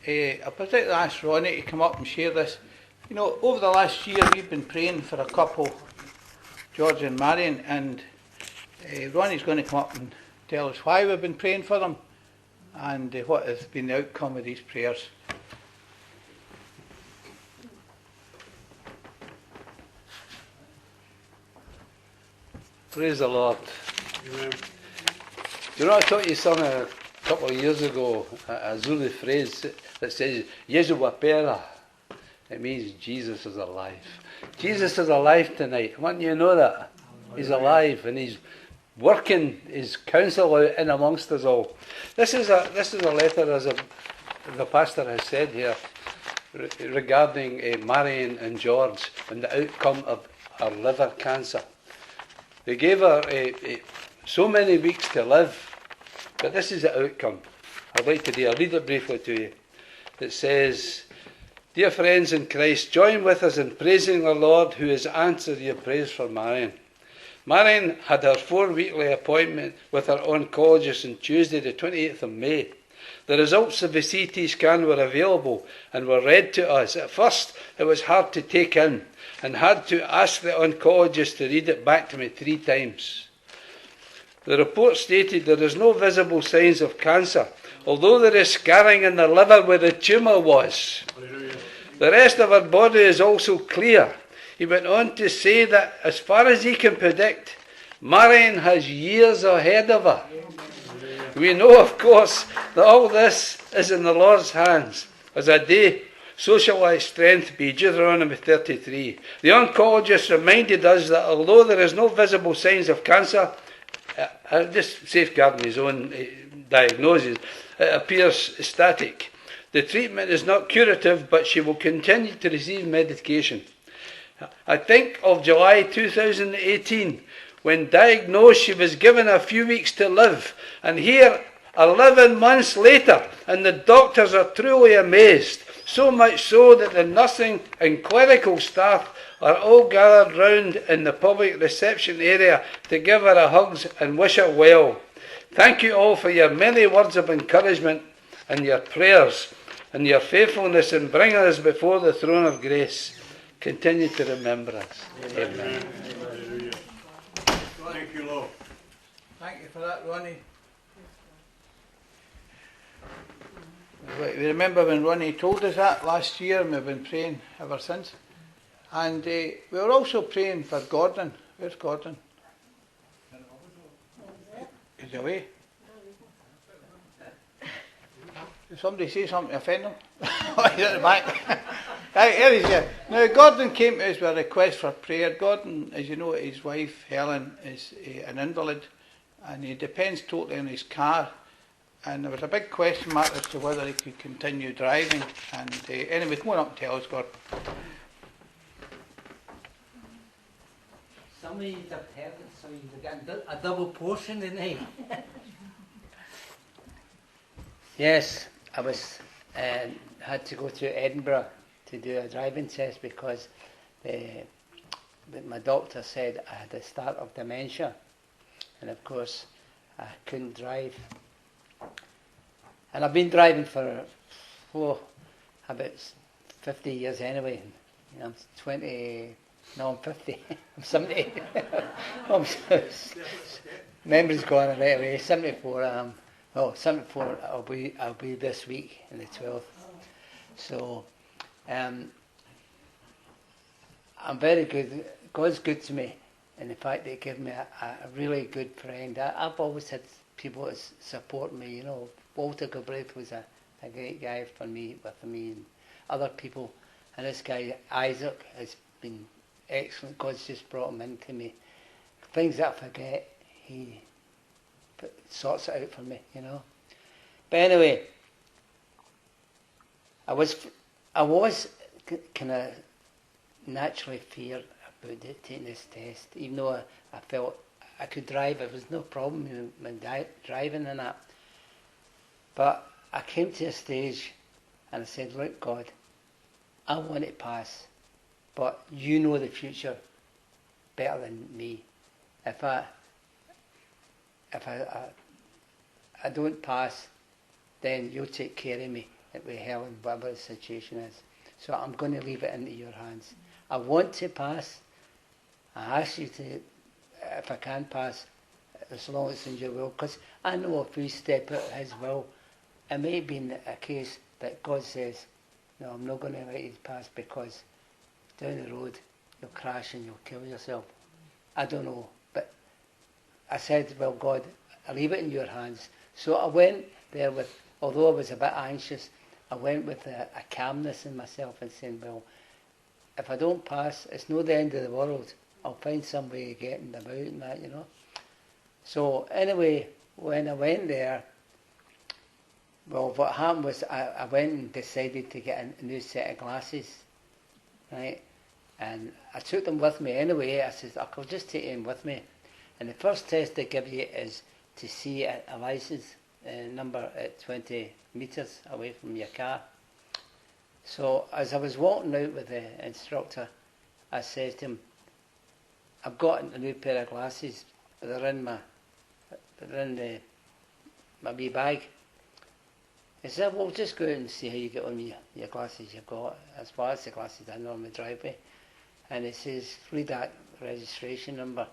I particularly asked Ronnie to come up and share this. You know, over the last year we've been praying for a couple, George and Marion, and Ronnie's going to come up and tell us why we've been praying for them and what has been the outcome of these prayers. Praise the Lord. Amen. You know, I taught you something a couple of years ago, a Zulu phrase that says, Yesu wapera. It means Jesus is alive. Jesus is alive tonight. Wouldn't you know that? He's alive and he's working his counsel out in amongst us all. This is a letter, as the pastor has said here, regarding Marion and George and the outcome of her liver cancer. They gave her so many weeks to live, but this is the outcome. I'd like to read it briefly to you. It says, Dear friends in Christ, join with us in praising the Lord who has answered your praise for Marion. Marion had her 4-weekly appointment with her oncologist on Tuesday the 28th of May. The results of the CT scan were available and were read to us. At first it was hard to take in and had to ask the oncologist to read it back to me 3 times. The report stated there is no visible signs of cancer, although there is scarring in the liver where the tumour was. The rest of her body is also clear. He went on to say that as far as he can predict, Marion has years ahead of her. We know, of course, that all this is in the Lord's hands. As a day, so shall thy strength be. Deuteronomy 33. The oncologist reminded us that although there is no visible signs of cancer, just safeguarding his own diagnosis, it appears static. The treatment is not curative, but she will continue to receive medication. I think of July 2018, when diagnosed she was given a few weeks to live, and here 11 months later, and the doctors are truly amazed, so much so that the nursing and clerical staff are all gathered round in the public reception area to give her a hugs and wish her well. Thank you all for your many words of encouragement and your prayers and your faithfulness in bringing us before the throne of grace. Continue to remember us. Amen. Amen. Thank you, Lord. Thank you for that, Ronnie. We remember when Ronnie told us that last year, and we've been praying ever since. And we were also praying for Gordon. Where's Gordon? He's away. Did somebody say something to offend him? Oh, he's at the back. Here he's here. Now, Gordon came to us with a request for prayer. Gordon, as you know, his wife Helen is an invalid, and he depends totally on his car. And there was a big question mark as to whether he could continue driving. And anyway, come on up and tell us, Gordon. Some of you have heard it, so you're getting a double portion tonight. Yes, I was had to go to Edinburgh to do a driving test because my doctor said I had a start of dementia, and of course I couldn't drive. And I've been driving for about 50 years anyway. You know, I'm 20. No, I'm 50. I'm 70. Memory's gone right away. 74. 74. I'll be this week in the 12th. So, I'm very good. God's good to me, in the fact that He gave me a really good friend. I've always had people that support me. You know, Walter Galbraith was a great guy for me, and other people. And this guy Isaac has been excellent. God's just brought him into me. Things that I forget, He sorts it out for me, you know. But anyway, I was kind of naturally feared about taking this test, even though I felt I could drive. There was no problem with driving and that. But I came to a stage and I said, look, God, I want to pass, but you know the future better than me. If I don't pass, then you'll take care of me. with Helen, whatever the situation is. So I'm going to leave it into your hands. I want to pass. I ask you to, if I can pass, as long as it's in your will, because I know if we step out His will, it may be a case that God says, no, I'm not going to let you pass because down the road you'll crash and you'll kill yourself. I don't know, but I said, well, God, I leave it in your hands. So I went there with, although I was a bit anxious, I went with a calmness in myself and saying, well, if I don't pass, it's not the end of the world. I'll find some way of getting about and that, you know. So anyway, when I went there, well, what happened was I went and decided to get a new set of glasses, right? And I took them with me anyway. I said, I'll just take them with me. And the first test they give you is to see a license number at 20 metres away from your car. So as I was walking out with the instructor, I said to him, I've got a new pair of glasses, but they're in my wee bag. He said, well, just go out and see how you get on with your glasses you've got, as far as the glasses I normally drive with. And it says, read that registration number.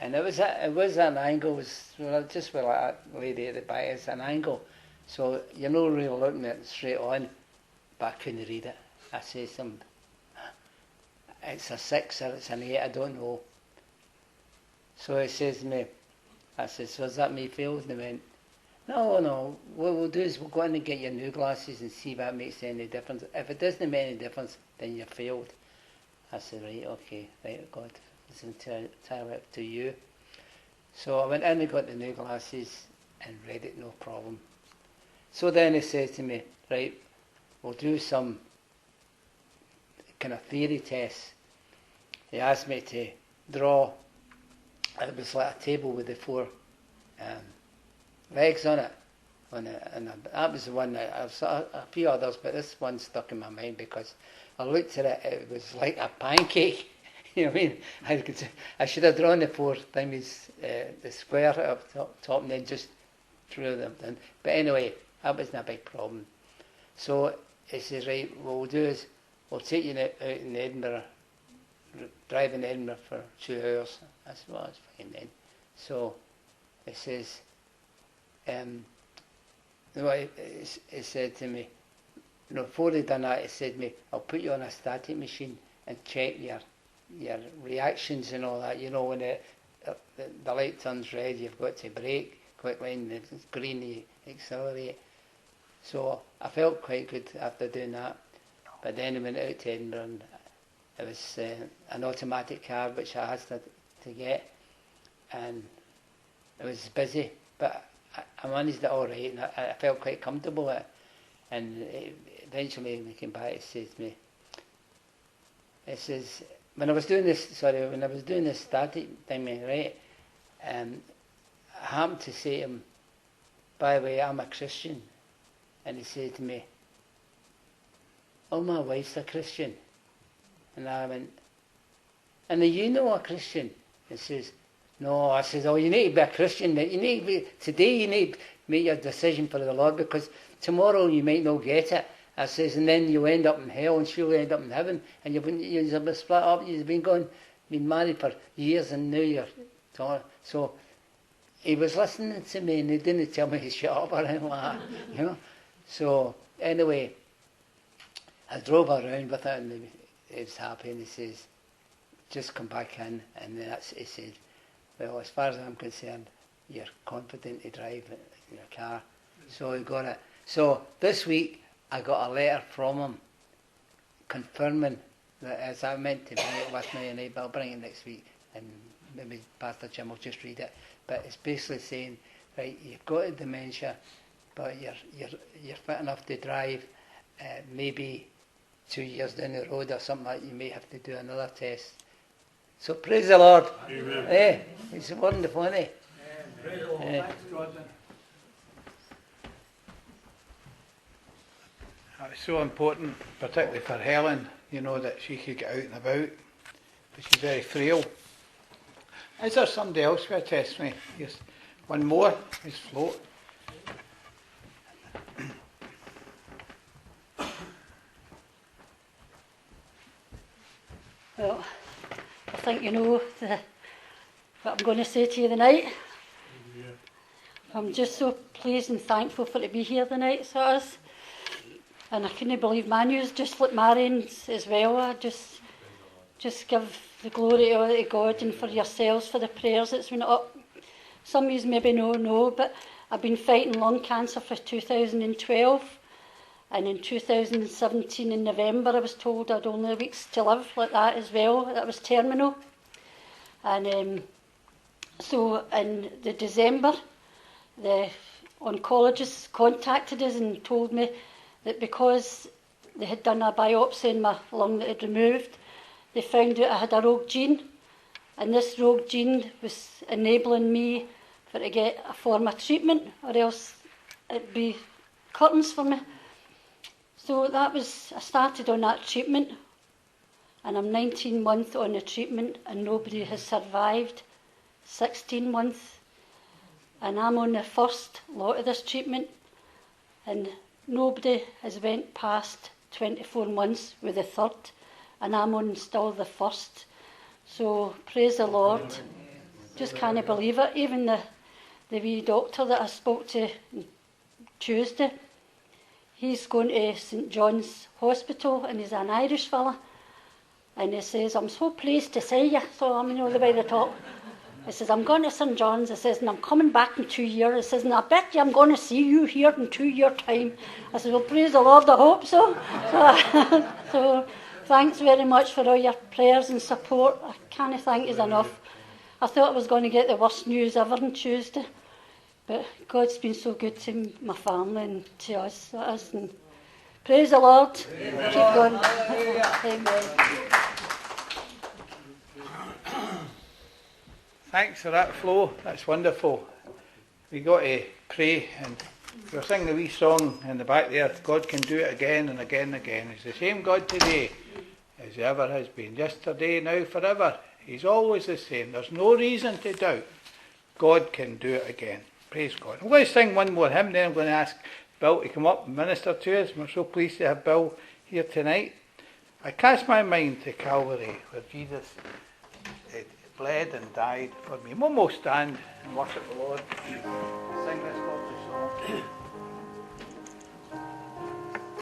And it was at an angle, it was just where that lady at the back, it's an angle. So you're not really looking at it straight on, but I couldn't read it. I said to him, it's a 6 or it's an 8, I don't know. So he says to me, I said, so is that me failed? And he went, no, what we'll do is we'll go in and get your new glasses and see if that makes any difference. If it doesn't make any difference, then you're failed. I said, right, okay, right, God, it's entirely up to you. So I went in and got the new glasses and read it, no problem. So then he says to me, right, we'll do some kind of theory tests. He asked me to draw, it was like a table with the 4 legs on it. And that was the one that I saw a few others, but this one stuck in my mind because I looked at it, it was like a pancake. You know what I mean? I should have drawn the 4 thingies, the square up top and then just drew them in. But anyway, that wasn't a big problem. So he says, right, what we'll do is we'll take you out in Edinburgh, drive in Edinburgh for 2 hours. That's well, that's fine then. So he says, he said to me, before he done that, he said to me, I'll put you on a static machine and check your reactions and all that. You know, when the light turns red, you've got to brake quickly, and the green, you accelerate. So I felt quite good after doing that. But then I went out to Edinburgh, and it was an automatic car which I had to get, and it was busy, but I managed it all right, and I felt quite comfortable with it. And eventually when he came back, he says to me, he says, when I was doing this static thing, right, I happened to say to him, by the way, I'm a Christian. And he said to me, oh, my wife's a Christian. And I went, and are you not a Christian? He says, no. I says, oh, you need to be a Christian. Today you need to make your decision for the Lord, because tomorrow you might not get it. I says, and then you end up in hell and she'll end up in heaven, and you've been split up, you've been married for years, and now you're talking. So he was listening to me, and he didn't tell me to shut up or anything like that, you know. So anyway, I drove around with it, and he was happy, and he says, just come back in. And then he said, well, as far as I'm concerned, you're confident to drive in your car. So he got it. So this week I got a letter from him confirming that, as I meant to bring it with me, but I'll bring it next week, and maybe Pastor Jim will just read it. But it's basically saying, right, you've got a dementia, but you're fit enough to drive. Maybe 2 years down the road or something like that, you may have to do another test. So praise the Lord. Amen. Hey, it's wonderful, isn't it? Praise the Lord. Thanks, Gordon. That was so important, particularly for Helen, you know, that she could get out and about, but she's very frail. Is there somebody else going to test me? Yes. One more, let's float. Well, I think you know what I'm going to say to you tonight. I'm just so pleased and thankful for to be here tonight, so it is. And I couldn't believe my news, just like Marion's as well. I just give the glory to God and for yourselves for the prayers that's been up. Some of you maybe know, but I've been fighting lung cancer for 2012. And in 2017 in November I was told I'd only weeks to live like that as well. That was terminal. And so in the December, the oncologist contacted us and told me that because they had done a biopsy in my lung that had removed, they found out I had a rogue gene, and this rogue gene was enabling me to get a form of treatment, or else it'd be curtains for me. So I started on that treatment, and I'm 19 months on the treatment, and nobody has survived 16 months. And I'm on the first lot of this treatment, and nobody has went past 24 months with the third, and I'm on still the first. So praise the Lord. Just can't believe it. Even the wee doctor that I spoke to on Tuesday, he's going to St John's Hospital, and he's an Irish fella, and he says, I'm so pleased to see you. So I'm the way they talk. He says, I'm going to St John's, he says, and I'm coming back in 2 years. He says, and I bet you I'm going to see you here in 2 years' time. I said, well, praise the Lord, I hope so. So thanks very much for all your prayers and support. I can't thank you enough. I thought I was going to get the worst news ever on Tuesday, but God's been so good to my family and to us. And praise the Lord. Amen. Keep going. Amen. Thanks for that, Flo. That's wonderful. We got to pray, and we're singing a wee song in the back there. God can do it again and again and again. He's the same God today as he ever has been. Yesterday, now, forever. He's always the same. There's no reason to doubt. God can do it again. Praise God. I'm going to sing one more hymn, then I'm going to ask Bill to come up and minister to us. We're so pleased to have Bill here tonight. I cast my mind to Calvary, where Jesus bled and died for me. We'll stand and worship the Lord. Sing this lovely song.